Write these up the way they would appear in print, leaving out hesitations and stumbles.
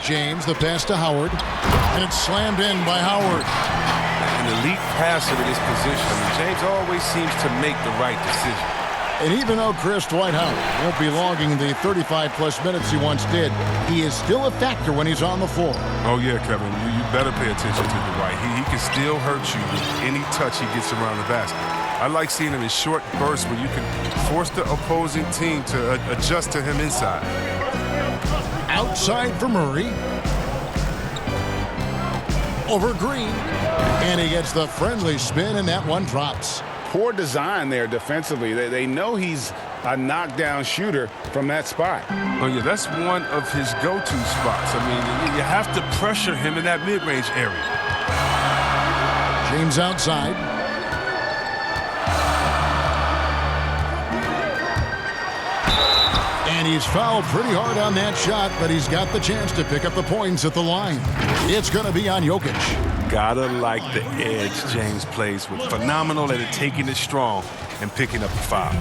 James, the pass to Howard. And it's slammed in by Howard. An elite passer in this position. I mean, James always seems to make the right decision. And even though Chris Dwight Howard won't be logging the 35-plus minutes he once did, he is still a factor when he's on the floor. Oh, yeah, Kevin. You better pay attention to Dwight. He can still hurt you with any touch he gets around the basket. I like seeing him in short bursts where you can force the opposing team to adjust to him inside. Outside for Murray. Over Green. And he gets the friendly spin, and that one drops. Poor design there defensively. They know he's a knockdown shooter from that spot. Oh, yeah, that's one of his go-to spots. I mean, you have to pressure him in that mid-range area. James outside. And he's fouled pretty hard on that shot, but he's got the chance to pick up the points at the line. It's going to be on Jokic. Gotta like the edge James plays with. Phenomenal at taking it strong and picking up the foul.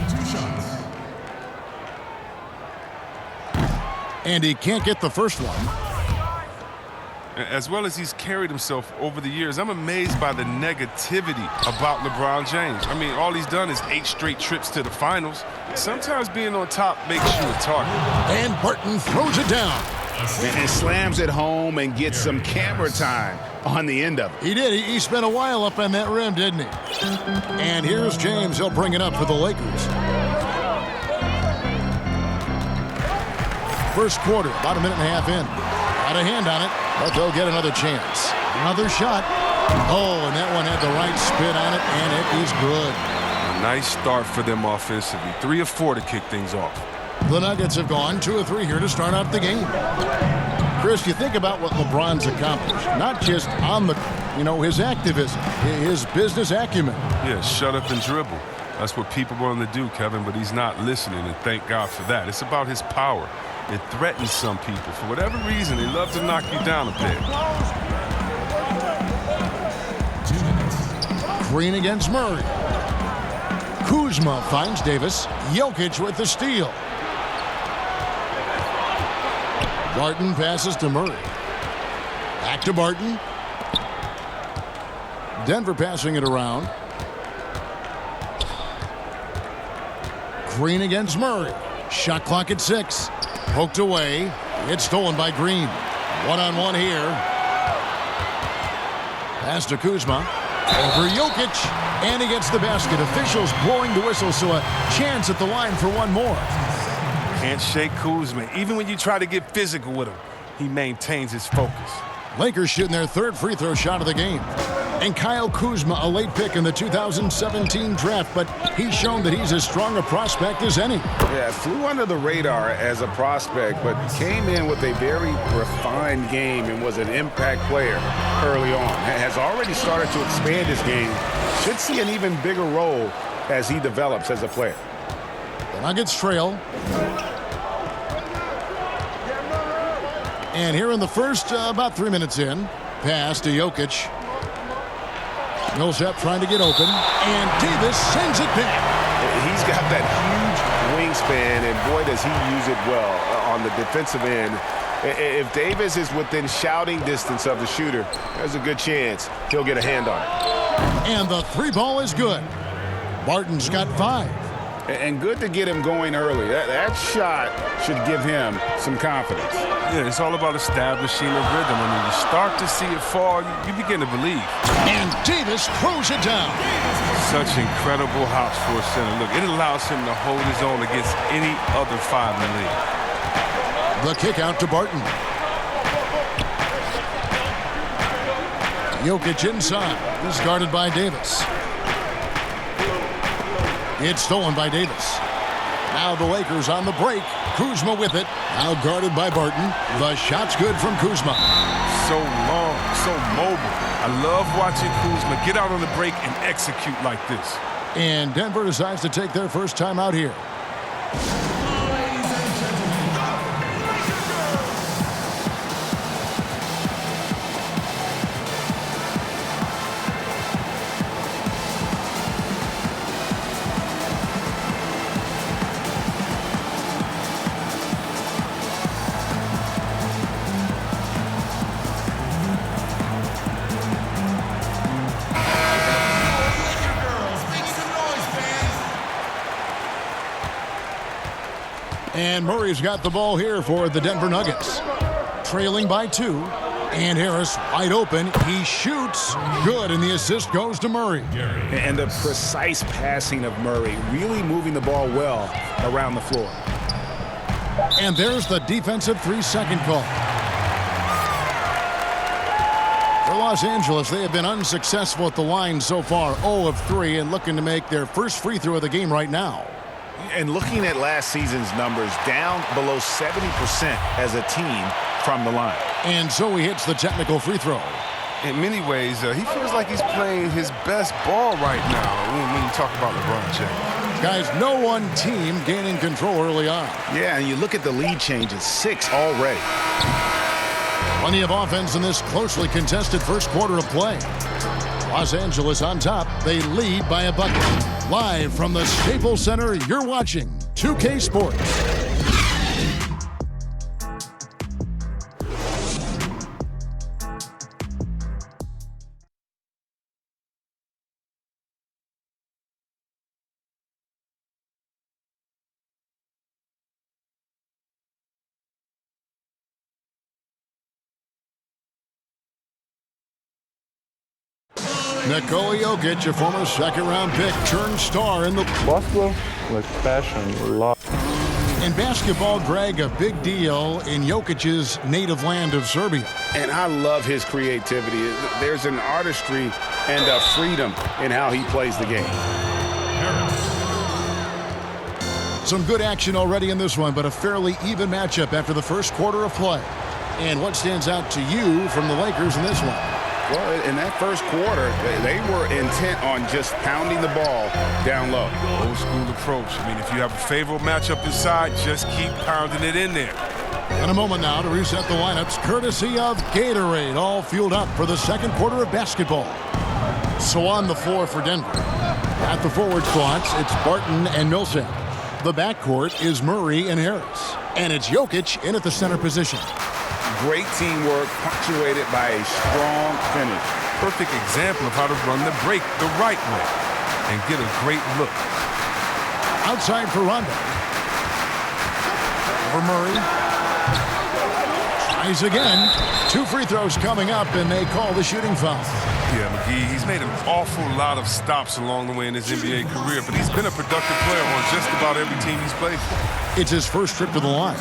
And he can't get the first one. As well as he's carried himself over the years, I'm amazed by the negativity about LeBron James. I mean, all he's done is 8 straight trips to the finals. Sometimes being on top makes you a target. And Barton throws it down. And slams it home and gets some camera time on the end of it. He did. He spent a while up on that rim, didn't he? And here's James. He'll bring it up for the Lakers. First quarter, about a minute and a half in. Got a hand on it, but they'll get another chance. Another shot. Oh, and that one had the right spin on it, and it is good. A nice start for them offensively. 3 of 4 to kick things off. The Nuggets have gone 2 of 3 here to start out the game. Chris, you think about what LeBron's accomplished, not just on the, his activism, his business acumen. Yeah, shut up and dribble. That's what people want him to do, Kevin, but he's not listening, and thank God for that. It's about his power. It threatens some people. For whatever reason, they love to knock you down a bit. Green against Murray. Kuzma finds Davis. Jokic with the steal. Barton passes to Murray. Back to Barton. Denver passing it around. Green against Murray. Shot clock at 6. Poked away. It's stolen by Green. One-on-one here. Pass to Kuzma. Over Jokic. And he gets the basket. Officials blowing the whistle, so a chance at the line for one more. Can't shake Kuzma. Even when you try to get physical with him, he maintains his focus. Lakers shooting their 3rd free throw shot of the game. And Kyle Kuzma, a late pick in the 2017 draft, but he's shown that he's as strong a prospect as any. Yeah, flew under the radar as a prospect, but came in with a very refined game and was an impact player early on. Has already started to expand his game. Should see an even bigger role as he develops as a player. The Nuggets trail. And here in the first, about 3 minutes in, pass to Jokic. Millsap trying to get open, and Davis sends it back. He's got that huge wingspan, and boy, does he use it well on the defensive end. If Davis is within shouting distance of the shooter, there's a good chance he'll get a hand on it. And the 3 ball is good. Barton's got 5. And good to get him going early. That shot should give him some confidence. Yeah, it's all about establishing a rhythm. I mean, you start to see it fall, you begin to believe. And Davis throws it down. Such incredible hops for a center. Look, it allows him to hold his own against any other 5 in the league. The kick out to Barton. Jokic inside. He's guarded by Davis. It's stolen by Davis. Now the Lakers on the break. Kuzma with it. Now guarded by Barton. The shot's good from Kuzma. So long, so mobile. I love watching Kuzma get out on the break and execute like this. And Denver decides to take their first time out here. And Murray's got the ball here for the Denver Nuggets. Trailing by 2. And Harris wide open. He shoots. Good, and the assist goes to Murray. And the precise passing of Murray, really moving the ball well around the floor. And there's the defensive 3-second call. For Los Angeles, they have been unsuccessful at the line so far, 0 of 3, and looking to make their first free throw of the game right now. And looking at last season's numbers, down below 70% as a team from the line. And so he hits the technical free throw. In many ways, he feels like he's playing his best ball right now when you talk about LeBron James. Guys, no one team gaining control early on. Yeah, and you look at the lead changes, 6 already. Plenty of offense in this closely contested first quarter of play. Los Angeles on top. They lead by a bucket. Live from the Staples Center, you're watching 2K Sports. Nikola Jokic, a former second-round pick, turned star in the basketball, like passion, love. In basketball, Greg, a big deal in Jokic's native land of Serbia. And I love his creativity. There's an artistry and a freedom in how he plays the game. Some good action already in this one, but a fairly even matchup after the first quarter of play. And what stands out to you from the Lakers in this one? Well, in that first quarter, they were intent on just pounding the ball down low. Old school approach. I mean, if you have a favorable matchup inside, just keep pounding it in there. In a moment now to reset the lineups, courtesy of Gatorade, all fueled up for the second quarter of basketball. So on the floor for Denver. At the forward spots, it's Barton and Millsap. The backcourt is Murray and Harris. And it's Jokic in at the center position. Great teamwork, punctuated by a strong finish. Perfect example of how to run the break the right way and get a great look. Outside for Rondo. For Murray. Tries again. 2 free throws coming up, and they call the shooting foul. Yeah, McGee, he's made an awful lot of stops along the way in his NBA career, but he's been a productive player on just about every team he's played for. It's his first trip to the line.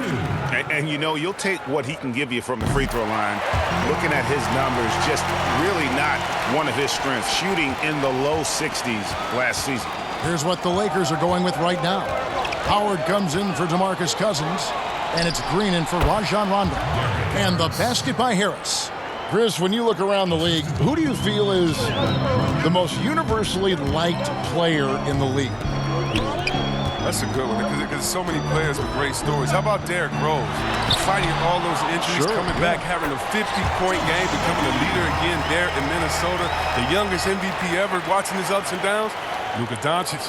And you know, you'll take what he can give you from the free throw line. Looking at his numbers, just really not one of his strengths. Shooting in the low 60s last season. Here's what the Lakers are going with right now. Howard comes in for DeMarcus Cousins, and it's Green in for Rajon Rondo. And the basket by Harris. Chris, when you look around the league, who do you feel is the most universally liked player in the league? That's a good one because so many players with great stories. How about Derrick Rose? Fighting all those injuries, coming back, having a 50-point game, becoming a leader again there in Minnesota. The youngest MVP ever, watching his ups and downs. Luka Doncic.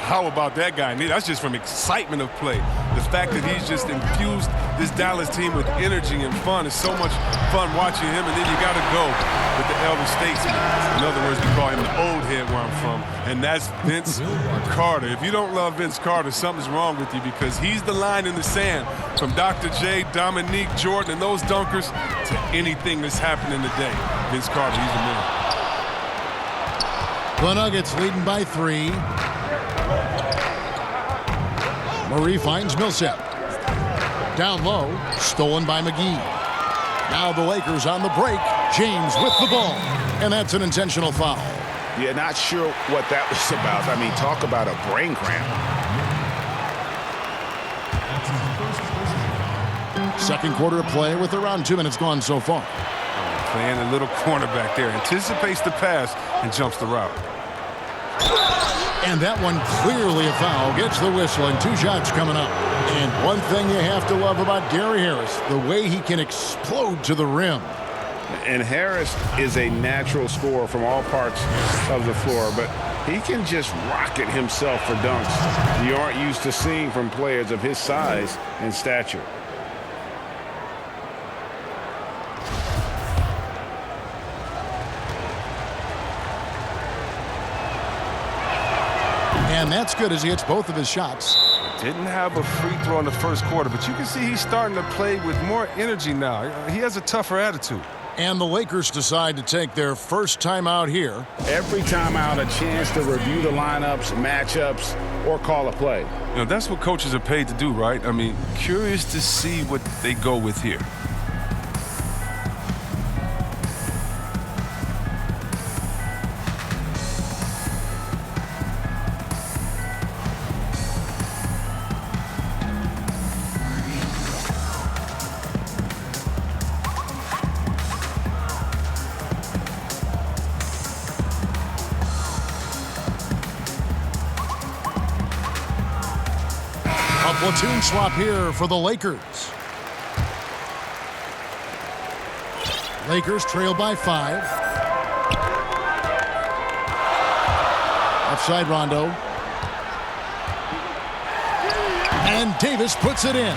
How about that guy? That's just from excitement of play. The fact that he's just infused this Dallas team with energy and fun. It's so much fun watching him, and then you got to go with the elder statesman. In other words, we call him the old head where I'm from, and that's Vince Carter. If you don't love Vince Carter, something's wrong with you because he's the line in the sand from Dr. J, Dominique, Jordan, and those dunkers to anything that's happening today. Vince Carter, he's a man. The Nuggets leading by 3. Murray finds Millsap. Down low, stolen by McGee. Now the Lakers on the break. James with the ball. And that's an intentional foul. Yeah, not sure what that was about. I mean, talk about a brain cramp. Second quarter of play with around 2 minutes gone so far. Playing a little cornerback there. Anticipates the pass and jumps the route. And that one clearly a foul. Gets the whistle and 2 shots coming up. And one thing you have to love about Gary Harris, the way he can explode to the rim. And Harris is a natural scorer from all parts of the floor, but he can just rocket himself for dunks you aren't used to seeing from players of his size and stature. And that's good as he hits both of his shots. Didn't have a free throw in the first quarter, but you can see he's starting to play with more energy now. He has a tougher attitude. And the Lakers decide to take their first timeout here. Every timeout, a chance to review the lineups, matchups, or call a play. You know, that's what coaches are paid to do, right? I mean, curious to see what they go with here. A platoon swap here for the Lakers. Lakers trail by 5. Offside Rondo. And Davis puts it in.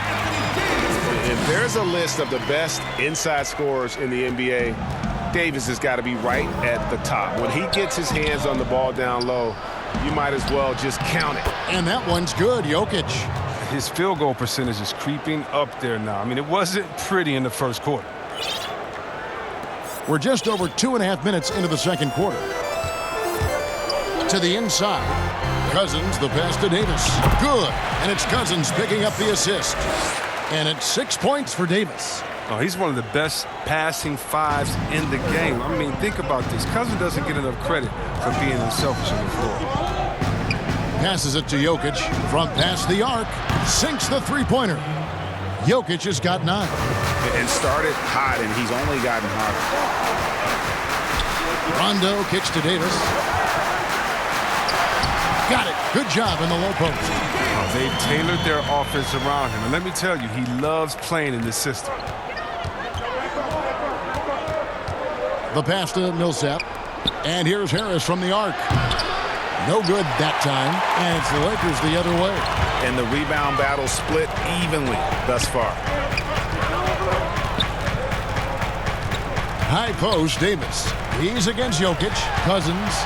If there's a list of the best inside scorers in the NBA, Davis has got to be right at the top. When he gets his hands on the ball down low, you might as well just count it. And that one's good, Jokic. His field goal percentage is creeping up there now. I mean, it wasn't pretty in the first quarter. We're just over 2.5 minutes into the second quarter. To the inside. Cousins, the pass to Davis. Good. And it's Cousins picking up the assist. And it's 6 points for Davis. Oh, he's one of the best passing fives in the game. I mean, think about this. Cousins doesn't get enough credit for being unselfish on the floor. Passes it to Jokic from past the arc. Sinks the three-pointer. Jokic has got 9. And started hot, and he's only gotten hotter. Rondo kicks to Davis. Got it. Good job in the low post. Oh, they've tailored their offense around him. And let me tell you, he loves playing in this system. The pass to Millsap. And here's Harris from the arc. No good that time. And it's the Lakers the other way. And the rebound battle split evenly thus far. High post, Davis. He's against Jokic. Cousins.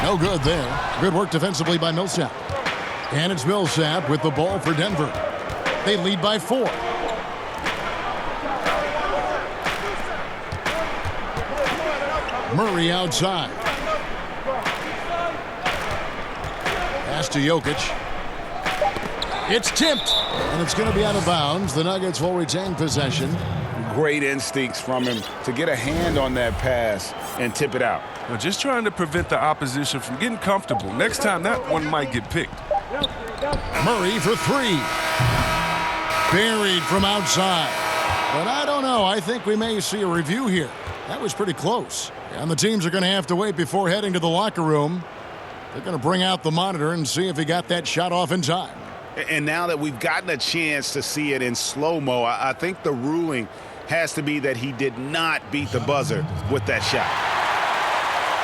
No good there. Good work defensively by Millsap. And it's Millsap with the ball for Denver. They lead by 4. Murray outside. Pass to Jokic. It's tipped. And it's going to be out of bounds. The Nuggets will retain possession. Great instincts from him to get a hand on that pass and tip it out. Well, just trying to prevent the opposition from getting comfortable. Next time, that one might get picked. Murray for 3. Buried from outside. But I don't know. I think we may see a review here. That was pretty close. And the teams are going to have to wait before heading to the locker room. They're going to bring out the monitor and see if he got that shot off in time. And now that we've gotten a chance to see it in slow-mo, I think the ruling has to be that he did not beat the buzzer with that shot.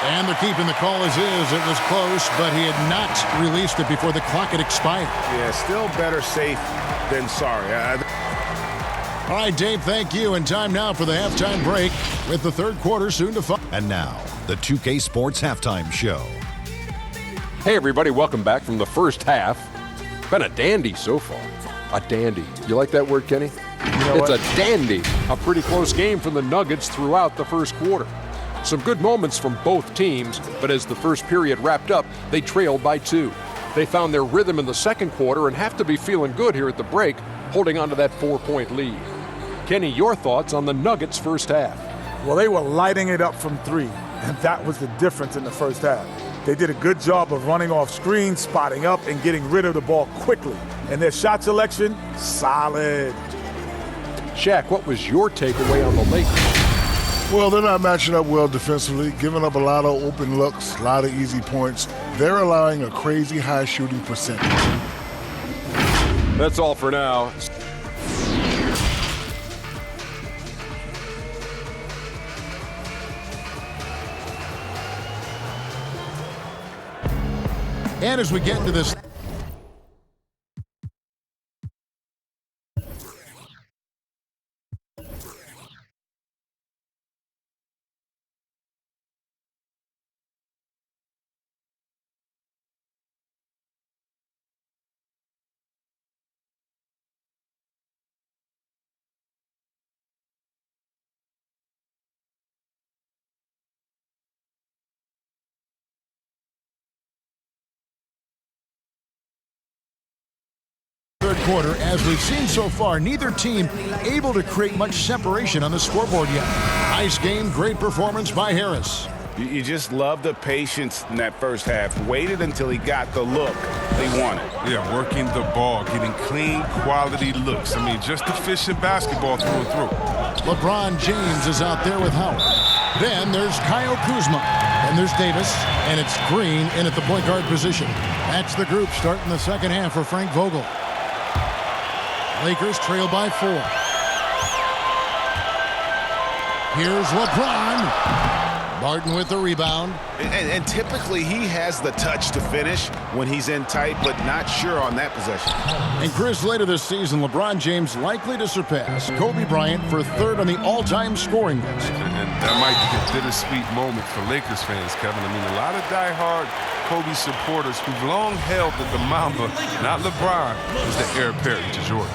And they're keeping the call as is. It was close, but he had not released it before the clock had expired. Yeah, still better safe than sorry. All right, Dave, thank you. And time now for the halftime break with the third quarter soon to follow. And now, the 2K Sports Halftime Show. Hey, everybody, welcome back from the first half. Been a dandy so far. A dandy. You like that word, Kenny? It's a dandy. A pretty close game from the Nuggets throughout the first quarter. Some good moments from both teams, but as the first period wrapped up, they trailed by 2. They found their rhythm in the second quarter and have to be feeling good here at the break, holding on to that 4-point lead. Kenny, your thoughts on the Nuggets' first half? Well, they were lighting it up from 3, and that was the difference in the first half. They did a good job of running off screens, spotting up, and getting rid of the ball quickly. And their shot selection, solid. Shaq, what was your takeaway on the Lakers? Well, they're not matching up well defensively, giving up a lot of open looks, a lot of easy points. They're allowing a crazy high shooting percentage. That's all for now. And as we get into this third quarter. As we've seen so far, neither team able to create much separation on the scoreboard yet. Nice game, great performance by Harris. You just love the patience in that first half. Waited until he got the look they wanted. Yeah, working the ball, getting clean, quality looks. I mean, just efficient basketball through and through. LeBron James is out there with Howard. Then there's Kyle Kuzma. And there's Davis. And it's Green in at the point guard position. That's the group starting the second half for Frank Vogel. Lakers trail by 4. Here's LeBron. Barton with the rebound. And typically he has the touch to finish when he's in tight, but not sure on that possession. And Chris, later this season, LeBron James likely to surpass Kobe Bryant for third on the all-time scoring list. And that might be a bittersweet moment for Lakers fans, Kevin. I mean, a lot of diehard Kobe supporters who've long held that the Mamba, not LeBron, is the heir apparent to Jordan.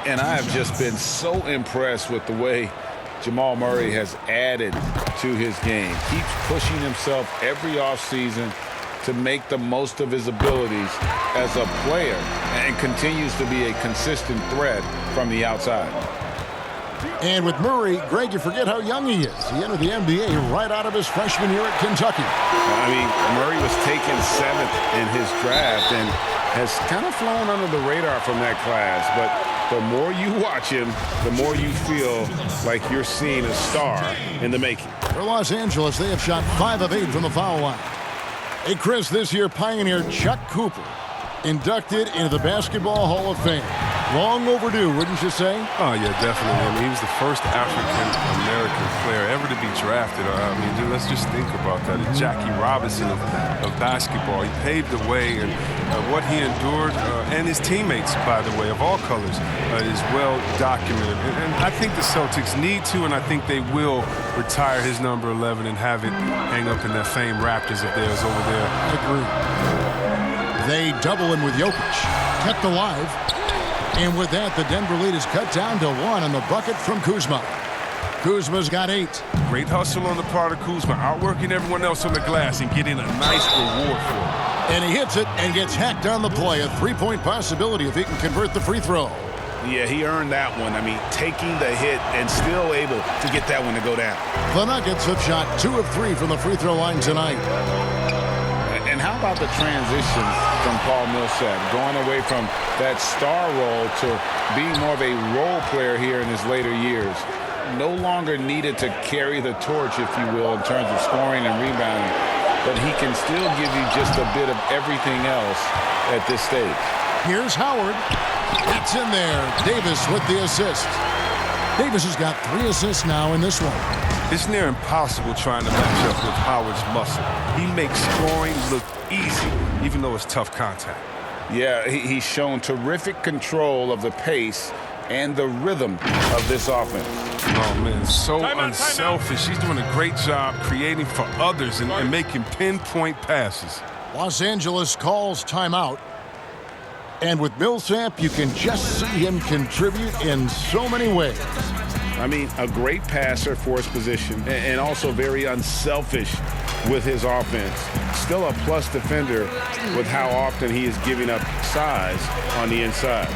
And I have just been so impressed with the way Jamal Murray has added to his game. Keeps pushing himself every offseason to make the most of his abilities as a player and continues to be a consistent threat from the outside. And with Murray, Greg, you forget how young he is. He entered the NBA right out of his freshman year at Kentucky. I mean, Murray was taken 7th in his draft and has kind of flown under the radar from that class, but the more you watch him, the more you feel like you're seeing a star in the making. For Los Angeles, they have shot 5 of 8 from the foul line. Hey, Chris, this year Pioneer Chuck Cooper inducted into the Basketball Hall of Fame. Long overdue, wouldn't you say? Oh, yeah, definitely. I mean, he was the first African-American player ever to be drafted. I mean, dude, let's just think about that. Jackie Robinson of basketball. He paved the way, and what he endured, and his teammates, by the way, of all colors, is well documented. And I think the Celtics need to, and I think they will retire his number 11 and have it hang up in that famed Raptors of theirs over there. I agree. They double him with Jokic. Kept alive. And with that, the Denver lead is cut down to 1 on the bucket from Kuzma. Kuzma's got 8. Great hustle on the part of Kuzma, outworking everyone else on the glass and getting a nice reward for it. And he hits it and gets hacked on the play. A 3-point possibility if he can convert the free throw. Yeah, he earned that one. I mean, taking the hit and still able to get that one to go down. The Nuggets have shot 2 of 3 from the free throw line tonight. And how about the transition from Paul Millsap, going away from that star role to being more of a role player here in his later years? No longer needed to carry the torch, if you will, in terms of scoring and rebounding, but he can still give you just a bit of everything else at this stage. Here's Howard. That's in there. Davis with the assist. Davis has got 3 assists now in this one. It's near impossible trying to match up with Howard's muscle. He makes scoring look easy, even though it's tough contact. Yeah, he's shown terrific control of the pace and the rhythm of this offense. Oh, man, so unselfish. He's doing a great job creating for others and making pinpoint passes. Los Angeles calls timeout. And with Millsap, you can just see him contribute in so many ways. I mean, a great passer for his position and also very unselfish with his offense. Still a plus defender with how often he is giving up size on the inside.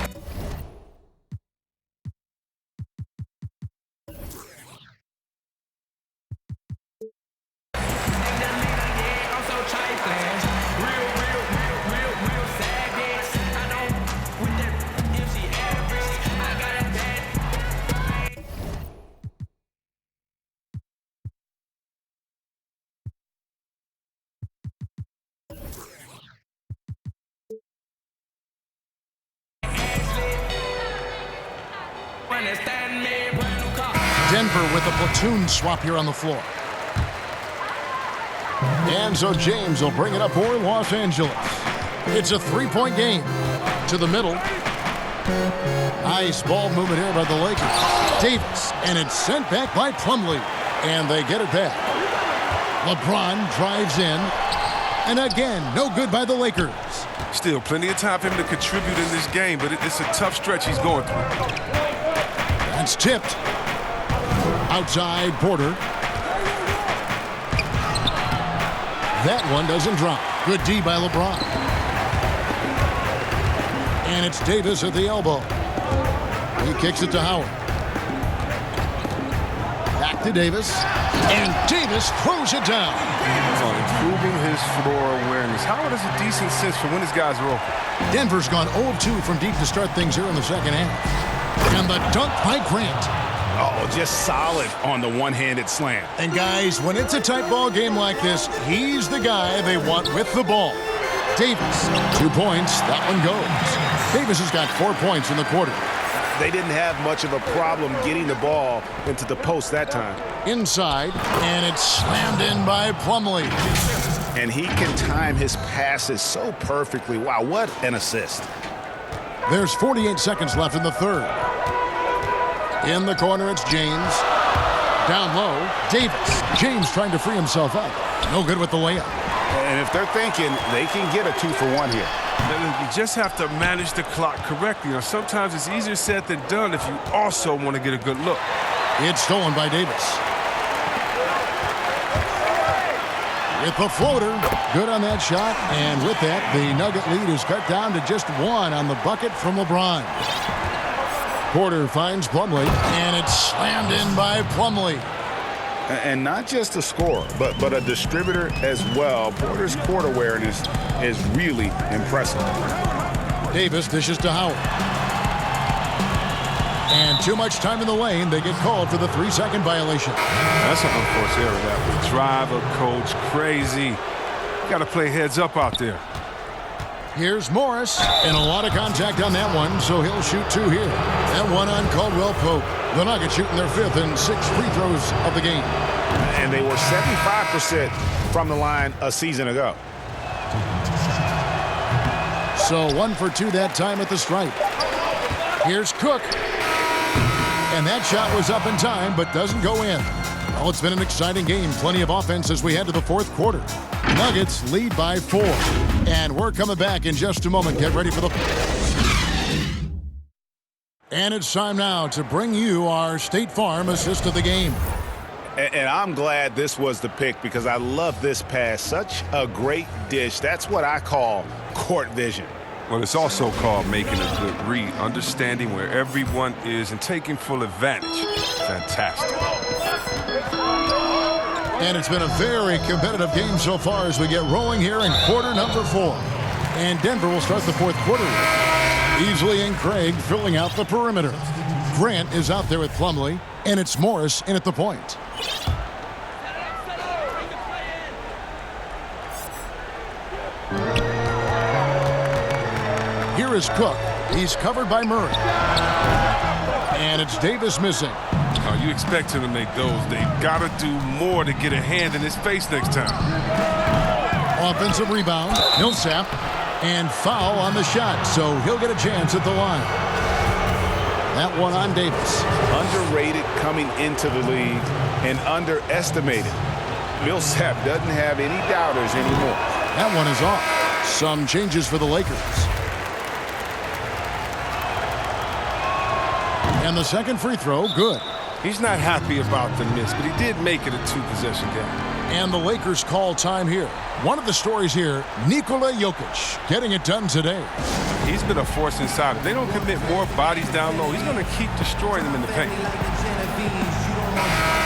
Denver with a platoon swap here on the floor. And so James will bring it up for Los Angeles. It's a 3-point game. To the middle. Nice ball movement here by the Lakers. Davis, and it's sent back by Plumlee. And they get it back. LeBron drives in. And again, no good by the Lakers. Still plenty of time for him to contribute in this game, but it's a tough stretch he's going through. That's tipped. Outside Porter. That one doesn't drop. Good D by LeBron. And it's Davis at the elbow. He kicks it to Howard. Back to Davis. And Davis throws it down. Improving his floor awareness. Howard has a decent sense for when his guys are open. Denver's gone 0 of 2 from deep to start things here in the second half. And the dunk by Grant. Oh, just solid on the one-handed slam. And guys, when it's a tight ball game like this, he's the guy they want with the ball. Davis, 2 points. That one goes. Davis has got 4 points in the quarter. They didn't have much of a problem getting the ball into the post that time. Inside, and it's slammed in by Plumlee. And he can time his passes so perfectly. Wow, what an assist. There's 48 seconds left in the third. In the corner, it's James. Down low, Davis. James trying to free himself up. No good with the layup. And if they're thinking, they can get a 2-for-1 here. You just have to manage the clock correctly. You know, sometimes it's easier said than done if you also want to get a good look. It's stolen by Davis. With the floater, good on that shot. And with that, the Nugget lead is cut down to just 1 on the bucket from LeBron. Porter finds Plumlee, and it's slammed in by Plumlee. And not just a scorer, but a distributor as well. Porter's court awareness is really impressive. Davis dishes to Howard. And too much time in the lane. They get called for the 3-second violation. That's an unforced error. That would drive a coach crazy. Got to play heads up out there. Here's Morris, and a lot of contact on that one, so he'll shoot 2 here. That one on Caldwell Pope. The Nuggets shooting their 5th and 6th free throws of the game. And they were 75% from the line a season ago. So 1 for 2 that time at the stripe. Here's Cook. And that shot was up in time, but doesn't go in. Well, it's been an exciting game. Plenty of offense as we head to the 4th quarter. Nuggets lead by 4. And we're coming back in just a moment. Get ready for the... And it's time now to bring you our State Farm assist of the game. And I'm glad this was the pick because I love this pass. Such a great dish. That's what I call court vision. Well, it's also called making a good read, understanding where everyone is and taking full advantage. Fantastic. And it's been a very competitive game so far as we get rolling here in quarter number 4. And Denver will start the 4th quarter. Beasley and Craig filling out the perimeter. Grant is out there with Plumlee, and it's Morris in at the point. Here is Cook. He's covered by Murray. And it's Davis missing. Oh, you expect him to make those. They've got to do more to get a hand in his face next time. Offensive rebound, Millsap, and foul on the shot, so he'll get a chance at the line. That one on Davis. Underrated coming into the league and underestimated. Millsap doesn't have any doubters anymore. That one is off. Some changes for the Lakers. And the second free throw, good. He's not happy about the miss, but he did make it a 2-possession game. And the Lakers call time here. One of the stories here, Nikola Jokic getting it done today. He's been a force inside. If they don't commit more bodies down low, he's going to keep destroying them in the paint.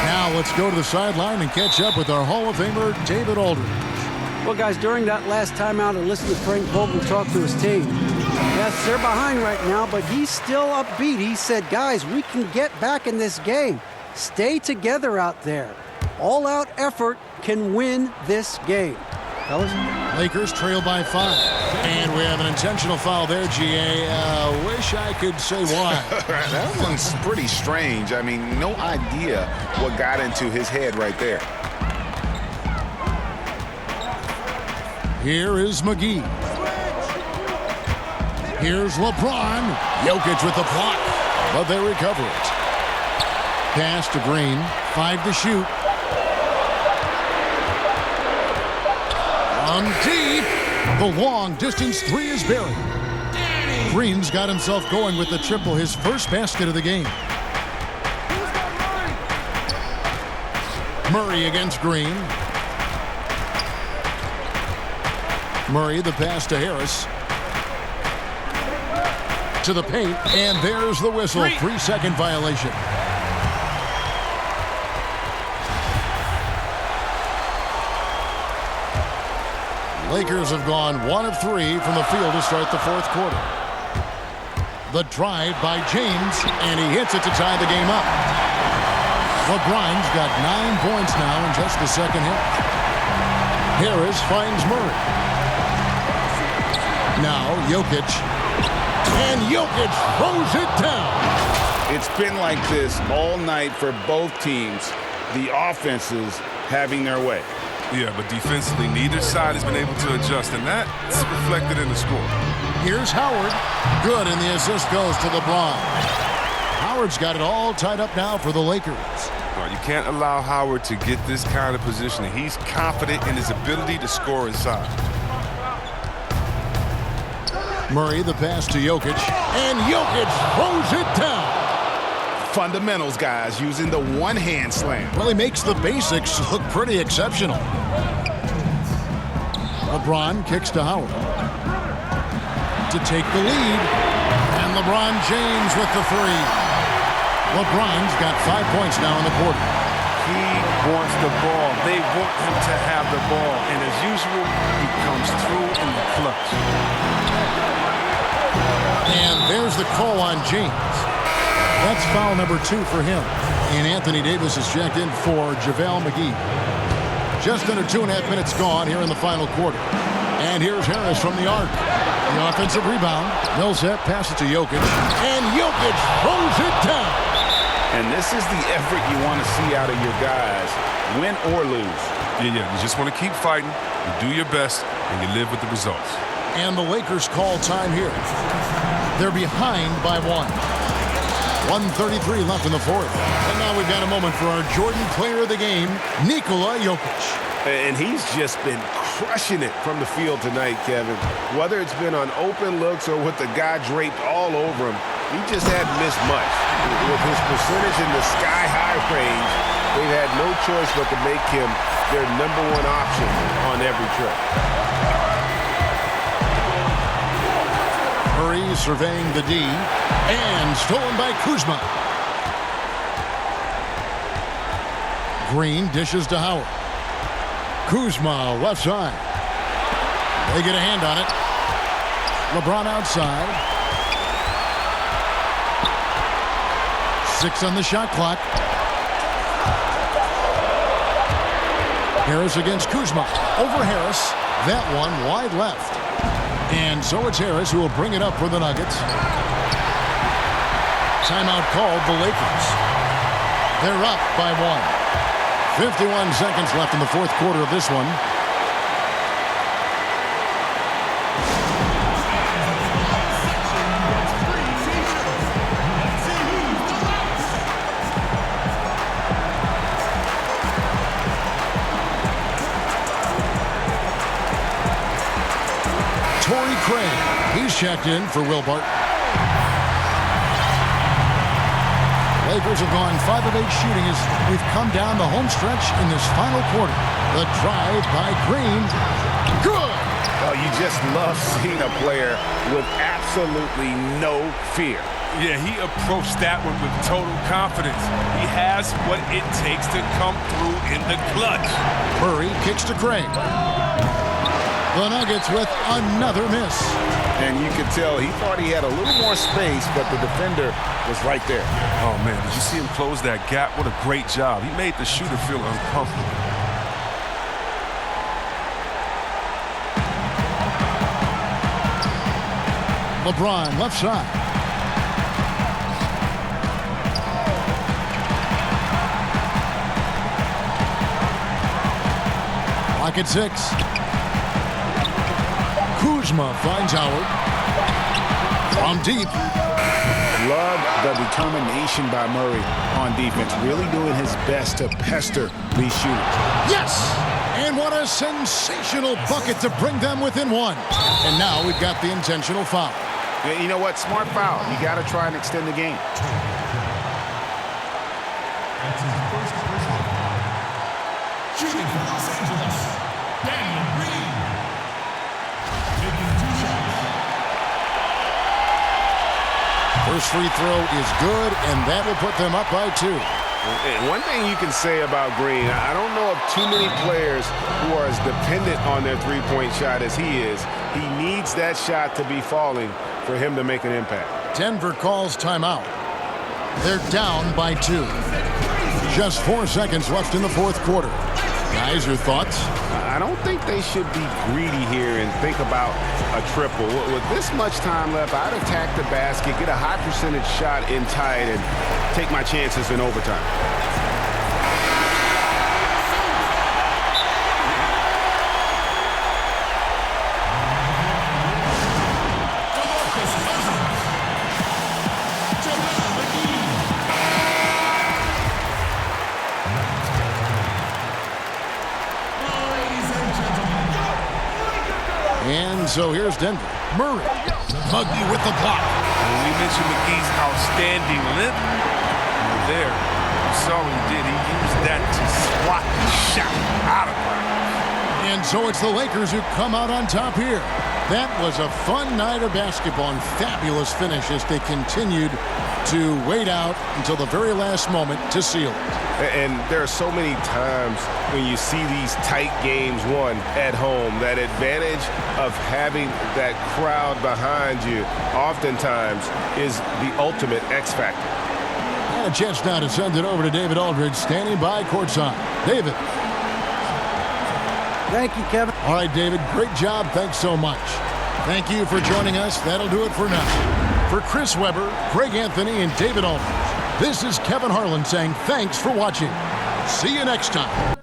Now let's go to the sideline and catch up with our Hall of Famer, David Aldridge. Well, guys, during that last timeout, I listened to Frank Vogel talk to his team. Yes, they're behind right now, but he's still upbeat. He said, guys, we can get back in this game. Stay together out there. All-out effort can win this game. Fellas? Lakers trail by 5. And we have an intentional foul there, GA. Wish I could say why. That one's pretty strange. I mean, no idea what got into his head right there. Here is McGee. Here's LeBron. Jokic with the block, but they recover it. Pass to Green. 5 to shoot. From deep. The long-distance 3 is buried. Green's got himself going with the triple, his first basket of the game. Murray against Green. Murray, the pass to Harris. to the paint, and there's the whistle. 3-second violation. Lakers have gone 1 of 3 from the field to start the fourth quarter. The drive by James, and he hits it to tie the game up. LeBron's got 9 points now in just the second hit. Harris finds Murray. Now Jokic. And Jokic throws it down. It's been like this all night for both teams. The offenses having their way. Yeah, but defensively, neither side has been able to adjust, and that's reflected in the score. Here's Howard. Good, and the assist goes to LeBron. Howard's got it all tied up now for the Lakers. Well, you can't allow Howard to get this kind of positioning. He's confident in his ability to score inside. Murray, the pass to Jokic, and Jokic throws it down. Fundamentals, guys, using the one-hand slam. Well, he makes the basics look pretty exceptional. LeBron kicks to Howard to take the lead, and LeBron James with the three. LeBron's got 5 points now in the quarter. He wants the ball. They want him to have the ball, and as usual, he comes through in the clutch. And there's the call on James. That's foul number 2 for him. And Anthony Davis is checked in for JaVale McGee. Just under 2.5 minutes gone here in the final quarter. And here's Harris from the arc. The offensive rebound. Millsap passes to Jokic. And Jokic throws it down. And this is the effort you want to see out of your guys, win or lose. Yeah, you just want to keep fighting, you do your best, and you live with the results. And the Lakers call time here. They're behind by 1. 1:33 left in the fourth. And now we've got a moment for our Jordan player of the game, Nikola Jokic. And he's just been crushing it from the field tonight, Kevin. Whether it's been on open looks or with the guy draped all over him, he just hadn't missed much. With his percentage in the sky-high range, they've had no choice but to make him their #1 option on every trip. Murray surveying the D, and stolen by Kuzma. Green dishes to Howard. Kuzma left side. They get a hand on it. LeBron outside. 6 on the shot clock. Harris against Kuzma. Over Harris. That one wide left. And so it's Harris who will bring it up for the Nuggets. Timeout called the Lakers. They're up by 1. 51 seconds left in the fourth quarter of this one. Torrey Craig. He's checked in for Will Barton. Lakers have gone 5 of 8 shooting as we've come down the home stretch in this final quarter. The drive by Green. Good! Oh, you just love seeing a player with absolutely no fear. Yeah, he approached that one with total confidence. He has what it takes to come through in the clutch. Murray kicks to Craig. The Nuggets with another miss. And you could tell he thought he had a little more space, but the defender was right there. Oh, man, did you see him close that gap? What a great job. He made the shooter feel uncomfortable. LeBron left side. Clock at 6. Kuzma finds Howard. From deep. Love the determination by Murray on defense. Really doing his best to pester these shooters. Yes! And what a sensational bucket to bring them within 1. And now we've got the intentional foul. You know what? Smart foul. You got to try and extend the game. Shooting for Los Angeles, Daniel Green. Taking 2 shots. First free throw is good, and that will put them up by 2. And one thing you can say about Green, I don't know of too many players who are as dependent on their three-point shot as he is. He needs that shot to be falling for him to make an impact. Denver calls timeout. They're down by 2. Just 4 seconds left in the fourth quarter. Guys, your thoughts? I don't think they should be greedy here and think about a triple. With this much time left, I'd attack the basket, get a high percentage shot in tight, and take my chances in overtime. And so here's Denver. Murray. Muggy with the block. When we mentioned McGee's outstanding length, there, you saw what he did. He used that to swat the shot out of bounds. And so it's the Lakers who come out on top here. That was a fun night of basketball and fabulous finish as they continued to wait out until the very last moment to seal it. And there are so many times when you see these tight games won at home, that advantage of having that crowd behind you oftentimes is the ultimate X factor. And a chance now to send it over to David Aldridge, standing by courtside. David. Thank you, Kevin. All right, David, great job. Thanks so much. Thank you for joining us. That'll do it for now. For Chris Webber, Greg Anthony, and David Aldridge, this is Kevin Harlan saying thanks for watching. See you next time.